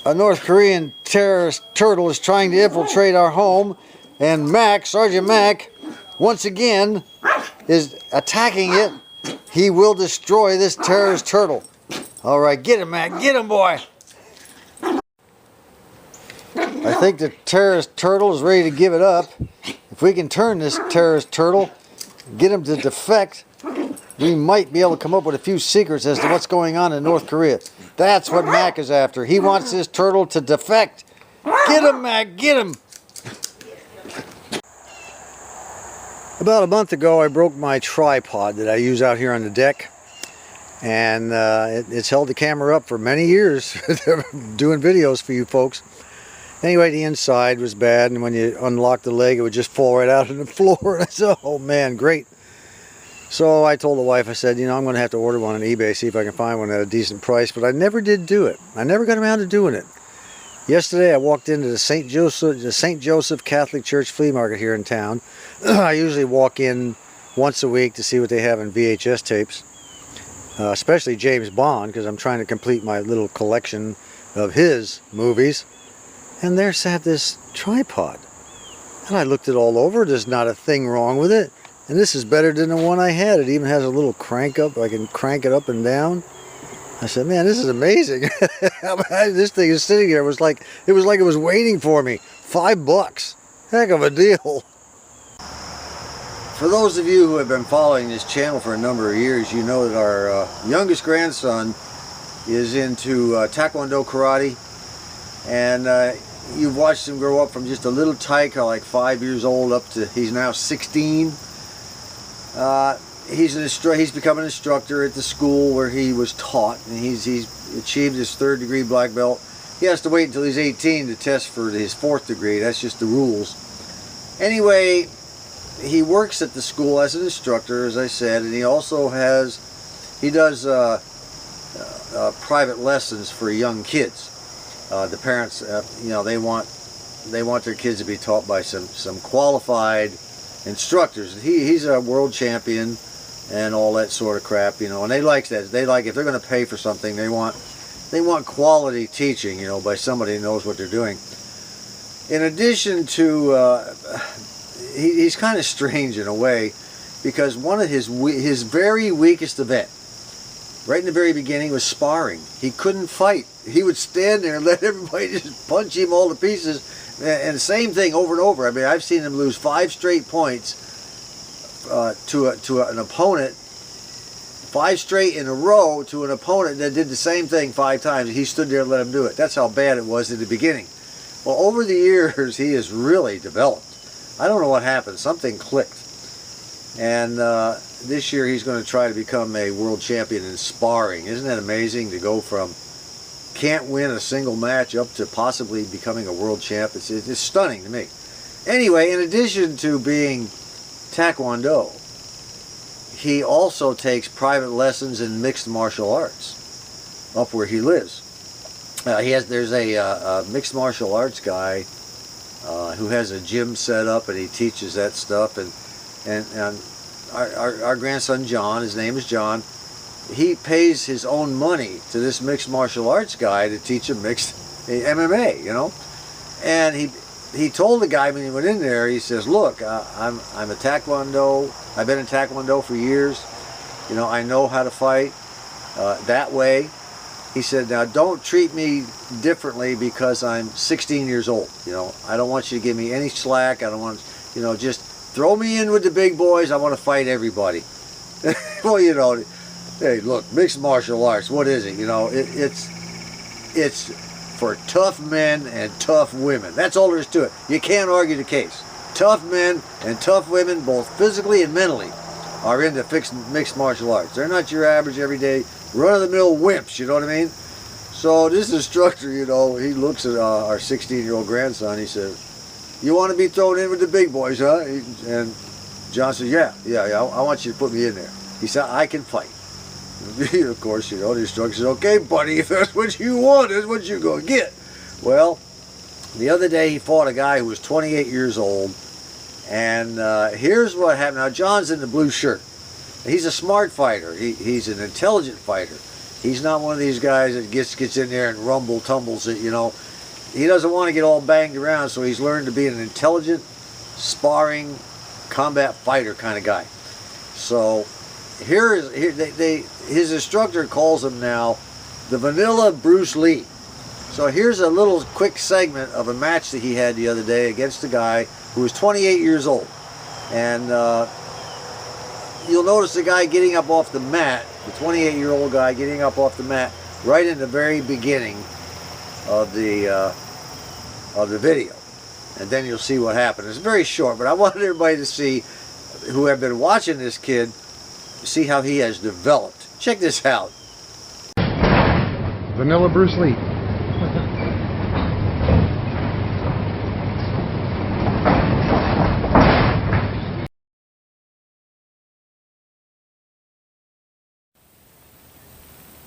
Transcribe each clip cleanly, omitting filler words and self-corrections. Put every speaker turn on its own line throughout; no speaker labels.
A North Korean terrorist turtle is trying to infiltrate our home, and Mac, Sergeant Mac, once again is attacking it. He will destroy this terrorist turtle. All right, get him, Mac. Get him, boy. I think the terrorist turtle is ready to give it up. If we can turn this terrorist turtle, get him to defect, we might be able to come up with a few secrets as to what's going on in North Korea. That's what Mac is after. He wants this turtle to defect. Get him, Mac, get him. About a month ago, I broke my tripod that I use out here on the deck. And it's held the camera up for many years, doing videos for you folks. Anyway, the inside was bad, and when you unlock the leg, it would just fall right out on the floor. And I said, oh man, great. So I told the wife, I said, you know, I'm going to have to order one on eBay, see if I can find one at a decent price. But I never did do it. I never got around to doing it. Yesterday, I walked into the St. Joseph Catholic Church flea market here in town. I usually walk in once a week to see what they have in VHS tapes. Especially James Bond, because I'm trying to complete my little collection of his movies. And there sat this tripod. And I looked it all over. There's not a thing wrong with it. And this is better than the one I had. It even has a little crank up. I can crank it up and down. I said, man, this is amazing. This thing is sitting there. It was like it was waiting for me. $5. Heck of a deal. For those of you who have been following this channel for a number of years, you know that our youngest grandson is into Taekwondo karate. And you've watched him grow up from just a little tyke, like 5 years old, up to he's now 16. He's become an instructor at the school where he was taught, and he's achieved his 3rd degree black belt. He has to wait until he's 18 to test for his 4th degree. That's just the rules. Anyway, he works at the school as an instructor, as I said, and he also does private lessons for young kids. The parents, you know, they want their kids to be taught by some qualified instructors. He's a world champion and all that sort of crap, you know, and they like that. They like, if they're going to pay for something, they want quality teaching, you know, by somebody who knows what they're doing. In addition to, he's kind of strange in a way, because one of his very weakest event, right in the very beginning, was sparring. He couldn't fight. He would stand there and let everybody just punch him all to pieces. And the same thing over and over. I mean, I've seen him lose 5 straight points to an opponent, 5 straight in a row to an opponent that did the same thing 5 times. He stood there and let him do it. That's how bad it was at the beginning. Well, over the years, he has really developed. I don't know what happened. Something clicked. And this year, he's going to try to become a world champion in sparring. Isn't that amazing to go from can't win a single match up to possibly becoming a world champ? It's stunning to me. Anyway, in addition to being Taekwondo, he also takes private lessons in mixed martial arts up where he lives. There's a mixed martial arts guy who has a gym set up, and he teaches that stuff. And our grandson John, his name is John, he pays his own money to this mixed martial arts guy to teach him mixed MMA, you know. And he told the guy when he went in there, he says, look, I'm a Taekwondo, I've been in Taekwondo for years, you know, I know how to fight that way. He said, now don't treat me differently because I'm 16 years old, you know. I don't want you to give me any slack. I don't want, you know, just throw me in with the big boys. I want to fight everybody. Well, you know, hey, look, mixed martial arts, what is it? You know, it's for tough men and tough women. That's all there is to it. You can't argue the case. Tough men and tough women, both physically and mentally, are into mixed martial arts. They're not your average, everyday, run-of-the-mill wimps, you know what I mean? So this instructor, you know, he looks at our 16-year-old grandson, he says, you want to be thrown in with the big boys, huh? And John says, yeah, I want you to put me in there. He said, I can fight. Of course, you know, the instructor says, okay, buddy, if that's what you want, that's what you're going to get. Well, the other day he fought a guy who was 28 years old, and here's what happened. Now, John's in the blue shirt. He's a smart fighter. He's an intelligent fighter. He's not one of these guys that gets in there and tumbles it, you know. He doesn't want to get all banged around, so he's learned to be an intelligent, sparring, combat fighter kind of guy. So his instructor calls him now the Vanilla Bruce Lee. So here's a little quick segment of a match that he had the other day against a guy who was 28 years old. And you'll notice the guy getting up off the mat, the 28-year-old guy getting up off the mat right in the very beginning of the video. And then you'll see what happened. It's very short, but I wanted everybody to see, who have been watching this kid, see how he has developed. Check this out.
Vanilla Bruce Lee.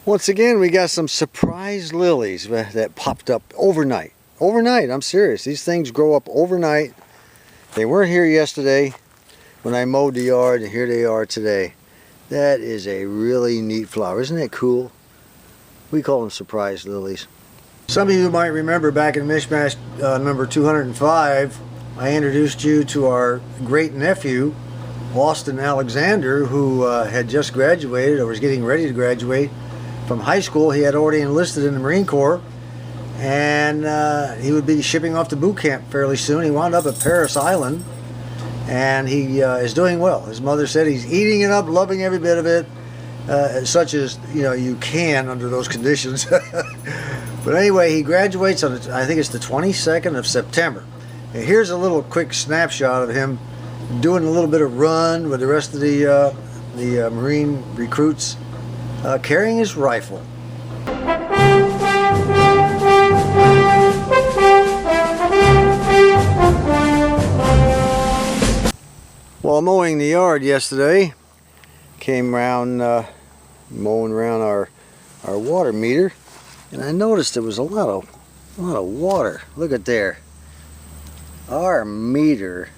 Once again, we got some surprise lilies that popped up overnight. Overnight, I'm serious. These things grow up overnight. They weren't here yesterday when I mowed the yard, and here they are today. That is a really neat flower. Isn't that cool? We call them surprise lilies. Some of you might remember back in Mish-Mash number 205, I introduced you to our great-nephew, Austin Alexander, who had just graduated or was getting ready to graduate from high school. He had already enlisted in the Marine Corps, and he would be shipping off to boot camp fairly soon. He wound up at Paris Island, and he is doing well. His mother said he's eating it up, loving every bit of it, such as you can under those conditions. But anyway, he graduates on, I think it's the 22nd of September. And here's a little quick snapshot of him doing a little bit of run with the rest of the Marine recruits, carrying his rifle. While mowing the yard yesterday, came around mowing around our water meter, and I noticed there was a lot of water. Look at there. Our meter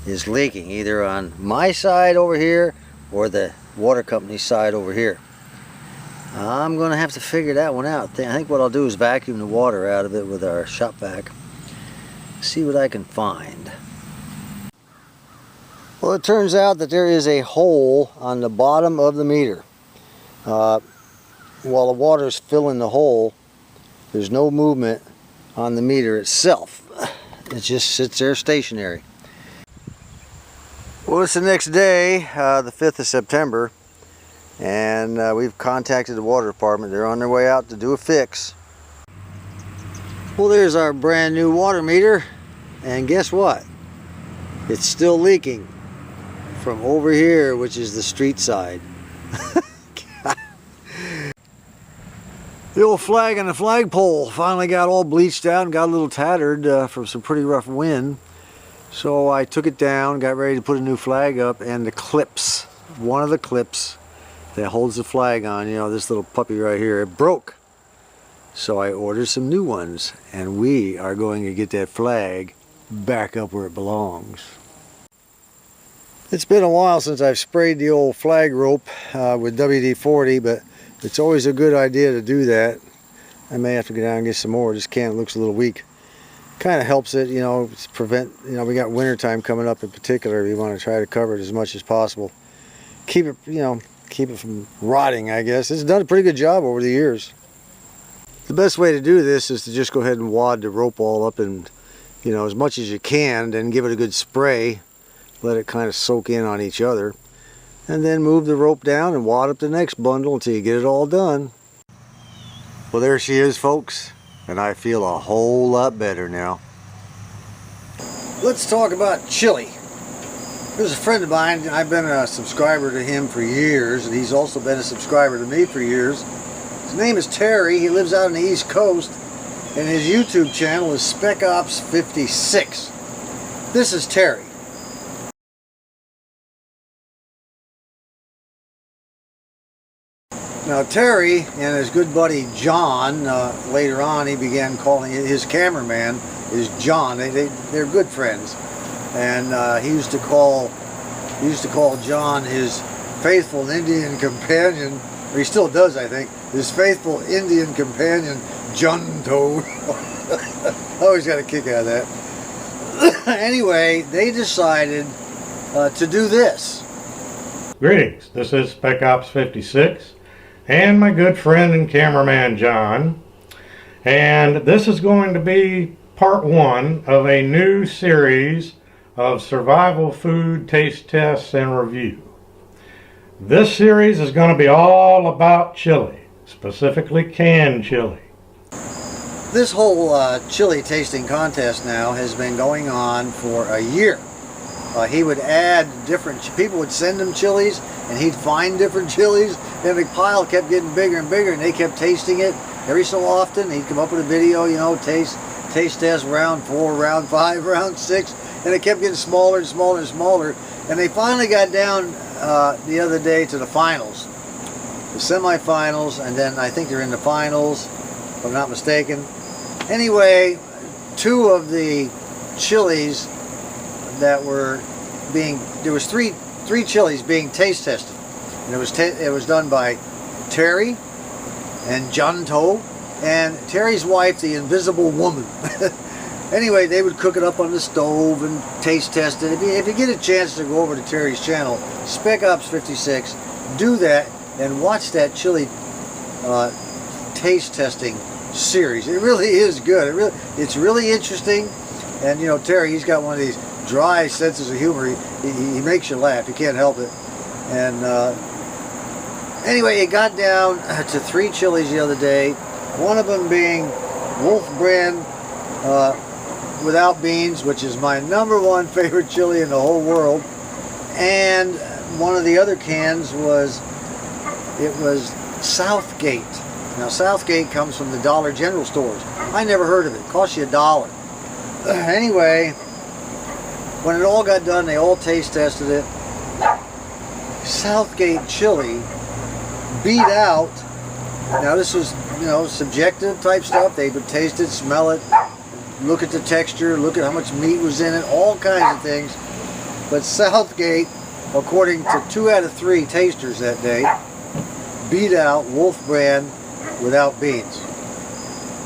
is leaking either on my side over here or the water company's side over here. I'm going to have to figure that one out. I think what I'll do is vacuum the water out of it with our shop vac. See what I can find. Well, it turns out that there is a hole on the bottom of the meter. While the water is filling the hole, there's no movement on the meter itself. It just sits there stationary. Well, it's the next day, the 5th of September, and we've contacted the water department. They're on their way out to do a fix. Well, there's our brand new water meter, and guess what? It's still leaking from over here, which is the street side. The old flag on the flagpole finally got all bleached out and got a little tattered from some pretty rough wind. So I took it down, got ready to put a new flag up, and the clips, one of the clips that holds the flag on, this little puppy right here, it broke. So I ordered some new ones, and we are going to get that flag back up where it belongs. It's been a while since I've sprayed the old flag rope with WD-40, but it's always a good idea to do that. I may have to go down and get some more. This can looks a little weak. Kind of helps it, prevent, we got winter time coming up in particular. We want to try to cover it as much as possible. Keep it, keep it from rotting, I guess. It's done a pretty good job over the years. The best way to do this is to just go ahead and wad the rope all up and, as much as you can, then give it a good spray. Let it kind of soak in on each other. And then move the rope down and wad up the next bundle until you get it all done. Well, there she is, folks. And I feel a whole lot better now. Let's talk about chili. There's a friend of mine. I've been a subscriber to him for years, and he's also been a subscriber to me for years. His name is Terry. He lives out on the East Coast, and his YouTube channel is Spec Ops 56. This is Terry. Now Terry and his good buddy John, later on he began calling his cameraman is John. They're good friends, and he used to call John his faithful Indian companion. Or he still does, I think. his faithful Indian companion, Junto. I always got a kick out of that. Anyway, they decided to do this.
Greetings, this is Spec Ops 56 and my good friend and cameraman John, and this is going to be part one of a new series of survival food taste tests and review. This series is going to be all about chili, specifically canned chili.
This whole chili tasting contest now has been going on for a year. He would add different, people would send him chilies and he'd find different chilies, and the pile kept getting bigger and bigger, and they kept tasting it every so often. He'd come up with a video, you know, taste test round 4, round 5, round 6, and it kept getting smaller and smaller and smaller, and they finally got down the other day to the finals, the semifinals, and then I think they're in the finals, if I'm not mistaken. Anyway, 2 of the chilies that were being, there was three chilies being taste tested, and it was done by Terry and Junto and Terry's wife, the Invisible Woman. Anyway, they would cook it up on the stove and taste test it. If you get a chance to go over to Terry's channel, Spec Ops 56, do that and watch that chili taste testing series. It really is good. It's really interesting, and you know, Terry, he's got one of these dry senses of humor. He makes you laugh. You can't help it. And anyway, it got down to 3 chilies the other day. One of them being Wolf Brand without beans, which is my #1 favorite chili in the whole world. And one of the other cans was Southgate. Now Southgate comes from the Dollar General stores. I never heard of it. It costs you $1. Anyway, when it all got done, they all taste tested it. Southgate chili beat out. Now this was, you know, subjective type stuff. They would taste it, smell it, look at the texture, look at how much meat was in it, all kinds of things. But Southgate, according to 2 out of 3 tasters that day, beat out Wolf Brand without beans.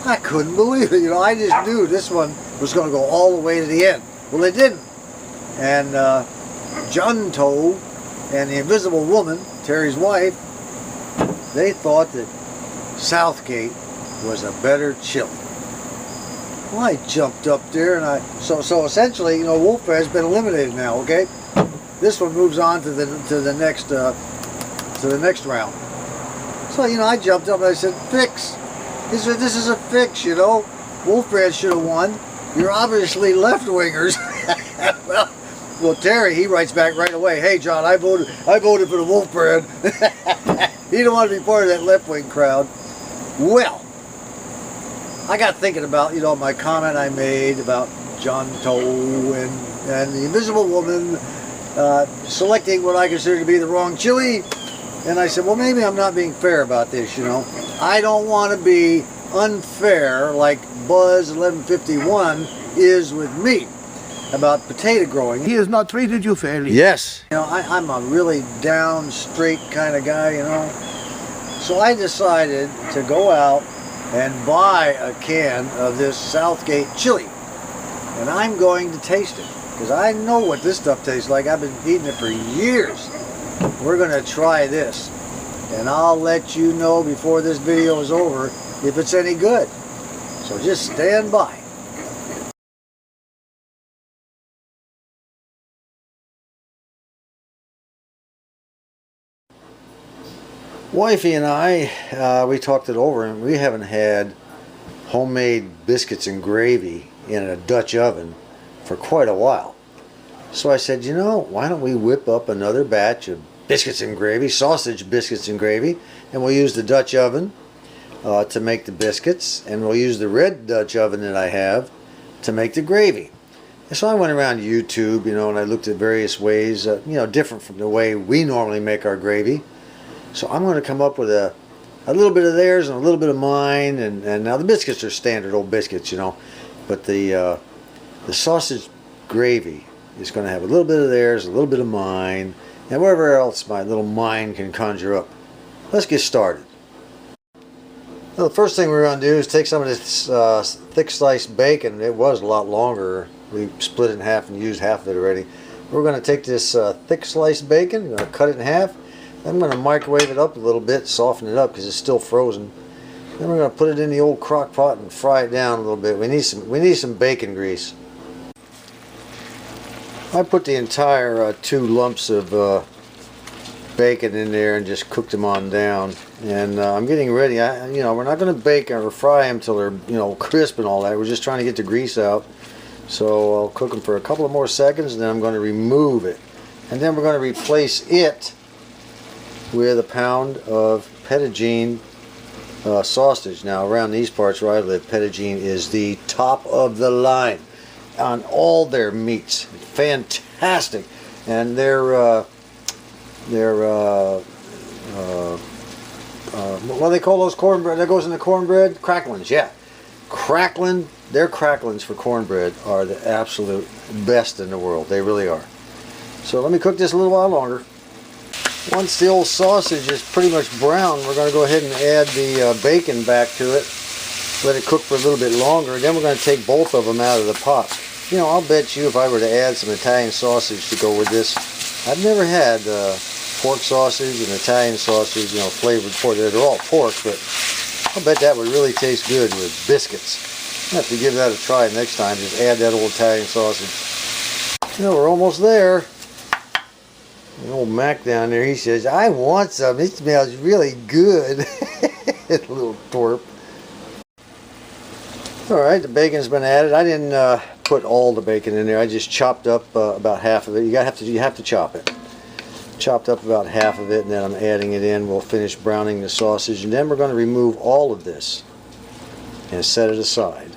I couldn't believe it. You know, I just knew this one was going to go all the way to the end. Well, it didn't. And Junto and the Invisible Woman, Terry's wife, they thought that Southgate was a better chili. Well, I jumped up there, and so essentially, you know, Wolf has been eliminated now. Okay, this one moves on to the next round. So, you know, I jumped up and I said, "Fix. This is a fix. You know, Wolf Brand should have won. You're obviously left-wingers." Well, Terry, he writes back right away, "Hey, John, I voted for the Wolf Brand." He didn't want to be part of that left-wing crowd. Well, I got thinking about, you know, my comment I made about John Toe and the Invisible Woman selecting what I consider to be the wrong chili. And I said, well, maybe I'm not being fair about this, you know. I don't want to be unfair like Buzz 1151 is with me about potato growing.
He has not treated you fairly.
Yes. You know, I'm a really down, straight kind of guy, you know. So I decided to go out and buy a can of this Southgate chili. And I'm going to taste it, because I know what this stuff tastes like. I've been eating it for years. We're going to try this. And I'll let you know before this video is over if it's any good. So just stand by. Wifey and I, we talked it over, and we haven't had homemade biscuits and gravy in a Dutch oven for quite a while. So I said, you know, why don't we whip up another batch of biscuits and gravy, sausage biscuits and gravy, and we'll use the Dutch oven to make the biscuits, and we'll use the red Dutch oven that I have to make the gravy. And so I went around YouTube, you know, and I looked at various ways, you know, different from the way we normally make our gravy. So I'm going to come up with a little bit of theirs and a little bit of mine, and now the biscuits are standard old biscuits, you know, but the sausage gravy is going to have a little bit of theirs, a little bit of mine, and whatever else my little mind can conjure up. Let's get started. Well, the first thing we're going to do is take some of this thick sliced bacon. It was a lot longer. We split it in half and used half of it already. We're going to take this thick sliced bacon, we're going to cut it in half. Then I'm going to microwave it up a little bit, soften it up because it's still frozen. Then we're going to put it in the old crock pot and fry it down a little bit. We need some bacon grease. I put the entire 2 lumps of bacon in there and just cooked them on down. And I'm getting ready. We're not going to bake or fry them till they're crisp and all that. We're just trying to get the grease out. So I'll cook them for a couple of more seconds, and then I'm going to remove it. And then we're going to replace it with a pound of Petagine sausage. Now around these parts where I live, Petagine is the top of the line on all their meats. Fantastic. And what do they call those cornbread that goes in the cornbread? Cracklins, yeah. Their cracklins for cornbread are the absolute best in the world. They really are. So let me cook this a little while longer. Once the old sausage is pretty much brown, we're going to go ahead and add the bacon back to it. Let it cook for a little bit longer. Then we're going to take both of them out of the pot. I'll bet you if I were to add some Italian sausage to go with this, I've never had pork sausage and Italian sausage, flavored pork. They're all pork, but I'll bet that would really taste good with biscuits. I'll have to give that a try next time. Just add that old Italian sausage. We're almost there. The old Mac down there, he says, I want some. It smells really good. Little twerp. Alright, the bacon's been added. I didn't put all the bacon in there. I just chopped up about half of it. You have to chop it. Chopped up about half of it, and then I'm adding it in. We'll finish browning the sausage, and then we're going to remove all of this and set it aside.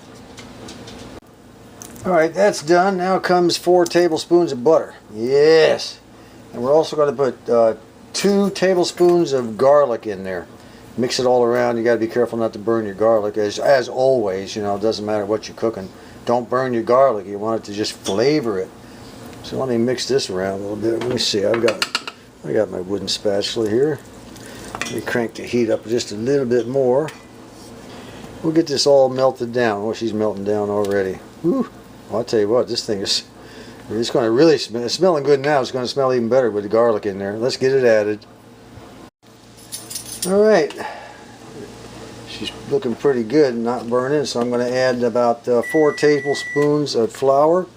Alright, that's done. Now comes 4 tablespoons of butter. Yes! And we're also going to put 2 tablespoons of garlic in there. Mix it all around. You got to be careful not to burn your garlic. As always, it doesn't matter what you're cooking. Don't burn your garlic. You want it to just flavor it. So let me mix this around a little bit. Let me see. I got my wooden spatula here. Let me crank the heat up just a little bit more. We'll get this all melted down. Oh, she's melting down already. Whew. Well, I'll tell you what, this thing is... It's going to really smell. It's smelling good now. It's going to smell even better with the garlic in there. Let's get it added. Alright. She's looking pretty good, not burning, so I'm going to add about 4 tablespoons of flour.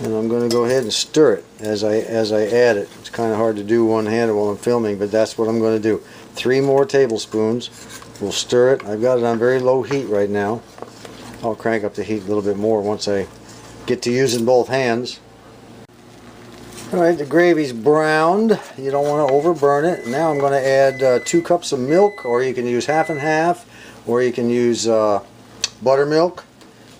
And I'm going to go ahead and stir it as I add it. It's kind of hard to do one-handed while I'm filming, but that's what I'm going to do. 3 more tablespoons. We'll stir it. I've got it on very low heat right now. I'll crank up the heat a little bit more once I get to using both hands. Alright, the gravy's browned. You don't want to overburn it. Now I'm going to add 2 cups of milk, or you can use half and half, or you can use buttermilk,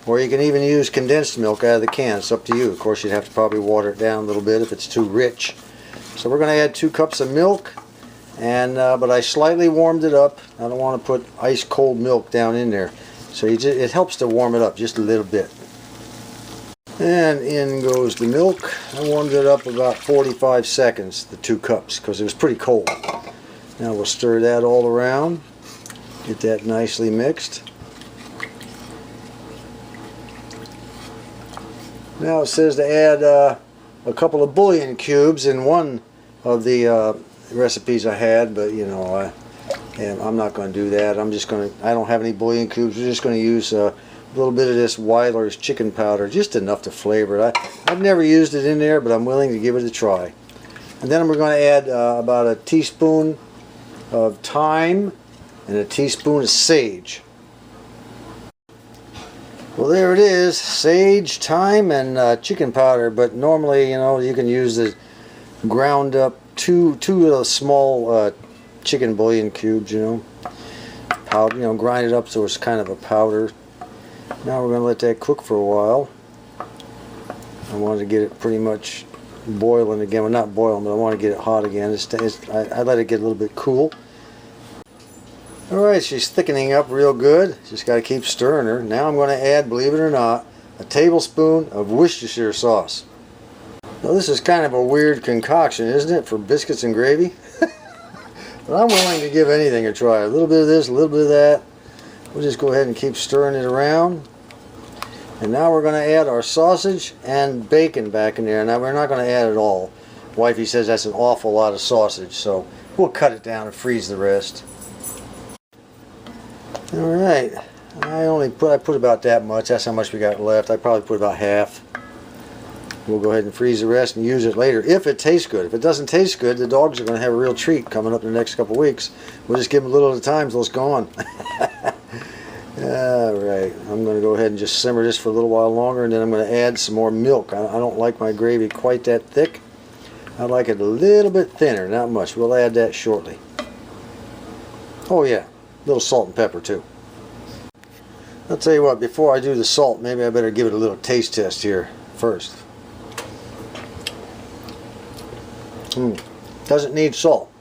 or you can even use condensed milk out of the can. It's up to you. Of course, you'd have to probably water it down a little bit if it's too rich. So we're going to add 2 cups of milk, and but I slightly warmed it up. I don't want to put ice cold milk down in there. So it helps to warm it up just a little bit. And in goes the milk. I warmed it up about 45 seconds, the 2 cups, because it was pretty cold. Now we'll stir that all around. Get that nicely mixed. Now it says to add a couple of bouillon cubes in one of the recipes I had, but I'm not going to do that. I don't have any bouillon cubes. We're just going to use a little bit of this Weiler's chicken powder, just enough to flavor it. I've never used it in there, but I'm willing to give it a try. And then we're going to add about a teaspoon of thyme and a teaspoon of sage. Well, there it is, sage, thyme, and chicken powder. But normally, you can use the ground up two of the small chicken bouillon cubes. Powder, grind it up so it's kind of a powder. Now we're going to let that cook for a while. I want to get it pretty much boiling again. Well, not boiling, but I want to get it hot again. I let it get a little bit cool. Alright, she's thickening up real good. Just got to keep stirring her. Now I'm going to add, believe it or not, a tablespoon of Worcestershire sauce. Now this is kind of a weird concoction, isn't it, for biscuits and gravy? But I'm willing to give anything a try. A little bit of this, a little bit of that. We'll just go ahead and keep stirring it around. And now we're going to add our sausage and bacon back in there. Now we're not going to add it all. Wifey says that's an awful lot of sausage, so we'll cut it down and freeze the rest. Alright, I put about that much. That's how much we got left. I probably put about half. We'll go ahead and freeze the rest and use it later if it tastes good. If it doesn't taste good, the dogs are going to have a real treat coming up in the next couple of weeks. We'll just give them a little at a time until it's gone. Alright, I'm going to go ahead and just simmer this for a little while longer, and then I'm going to add some more milk. I don't like my gravy quite that thick. I like it a little bit thinner, not much. We'll add that shortly. Oh yeah, a little salt and pepper too. I'll tell you what, before I do the salt, maybe I better give it a little taste test here first. Doesn't need salt.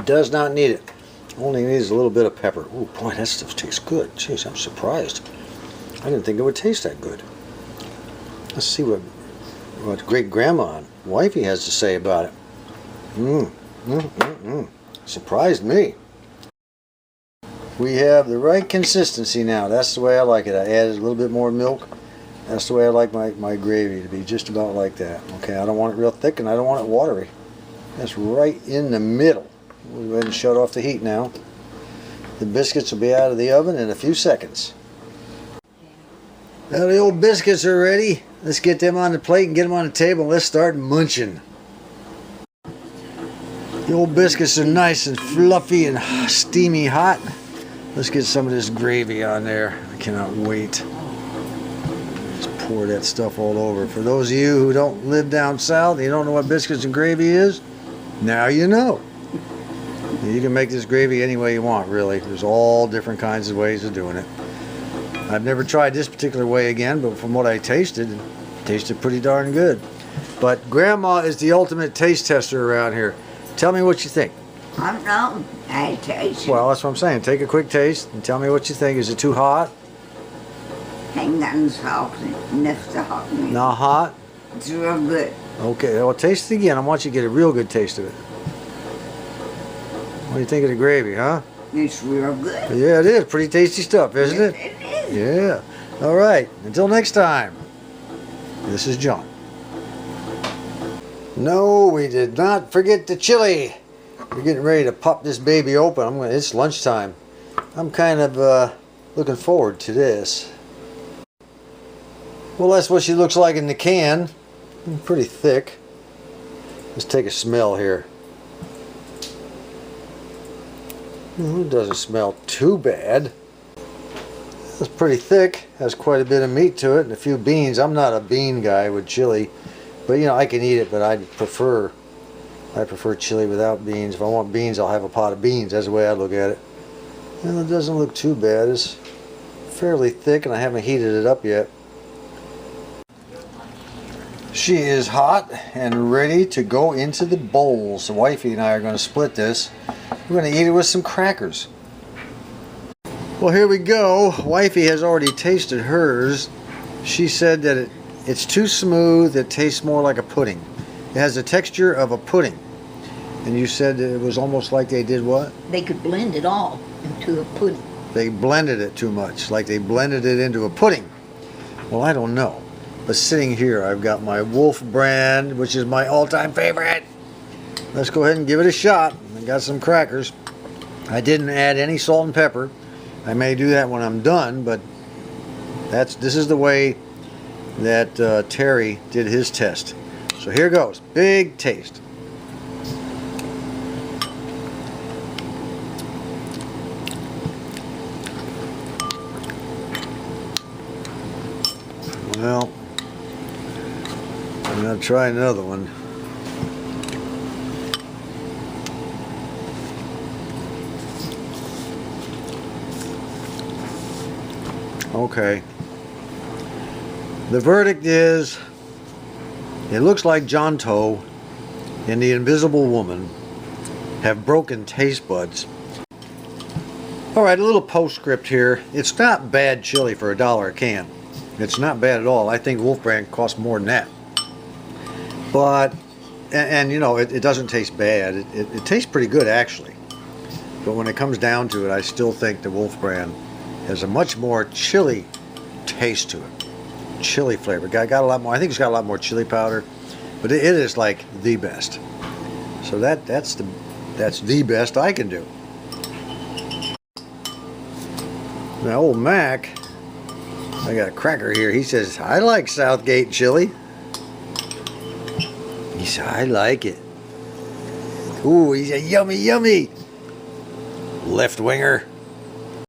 Does not need it. Only needs a little bit of pepper. Oh boy, that stuff tastes good. Jeez, I'm surprised. I didn't think it would taste that good. Let's see what great grandma and wifey has to say about it. Surprised me. We have the right consistency now. That's the way I like it. I added a little bit more milk. That's the way I like my gravy to be, just about like that. Okay, I don't want it real thick and I don't want it watery. That's right in the middle. We'll go ahead and shut off the heat now. The biscuits will be out of the oven in a few seconds. Now the old biscuits are ready. Let's get them on the plate and get them on the table. Let's start munching. The old biscuits are nice and fluffy and steamy hot. Let's get some of this gravy on there. I cannot wait. Just pour that stuff all over. For those of you who don't live down south, you don't know what biscuits and gravy is, now you know. You can make this gravy any way you want, really. There's all different kinds of ways of doing it. I've never tried this particular way again, but from what I tasted, it tasted pretty darn good. But Grandma is the ultimate taste tester around here. Tell me what you think.
I don't know. I taste it.
Well, that's what I'm saying. Take a quick taste and tell me what you think. Is it too hot?
Ain't nothing salt enough to hot me.
Not hot?
It's real good.
Okay, well, taste it again. I want you to get a real good taste of it. What do you think of the gravy, huh?
It's real good.
Yeah, it is. Pretty tasty stuff, isn't it?
It is.
Yeah. All right. Until next time, this is John. No, we did not forget the chili. We're getting ready to pop this baby open. It's lunchtime. I'm kind of looking forward to this. Well, that's what she looks like in the can. Pretty thick. Let's take a smell here. It doesn't smell too bad. It's pretty thick. Has quite a bit of meat to it and a few beans. I'm not a bean guy with chili, but you know, I can eat it, but I prefer chili without beans. If I want beans, I'll have a pot of beans. That's the way I look at it. And it doesn't look too bad. It's fairly thick and I haven't heated it up yet. She is hot and ready to go into the bowls. The wifey and I are going to split this. We're going to eat it with some crackers. Well, here we go. Wifey has already tasted hers. She said that it's too smooth. It tastes more like a pudding. It has the texture of a pudding. And you said that it was almost like they did what?
They could blend it all into a pudding.
They blended it too much, like they blended it into a pudding. Well, I don't know. But sitting here, I've got my Wolf brand, which is my all-time favorite. Let's go ahead and give it a shot. I got some crackers. I didn't add any salt and pepper. I may do that when I'm done, but this is the way that Terry did his test. So here goes. Big taste. Well, I'm going to try another one. Okay. The verdict is, it looks like John Toe and the Invisible Woman have broken taste buds. Alright, a little postscript here. It's not bad chili for $1 a can. It's not bad at all. I think Wolf brand costs more than that. But, and you know, it doesn't taste bad. It tastes pretty good, actually. But when it comes down to it, I still think the Wolf brand has a much more chili taste to it. Chili flavor. Got a lot more. I think it's got a lot more chili powder, but it is like the best. So that's the best I can do. Now old Mac, I got a cracker here. He says, I like Southgate chili. He said, I like it. Ooh, he said, yummy, yummy. Left winger.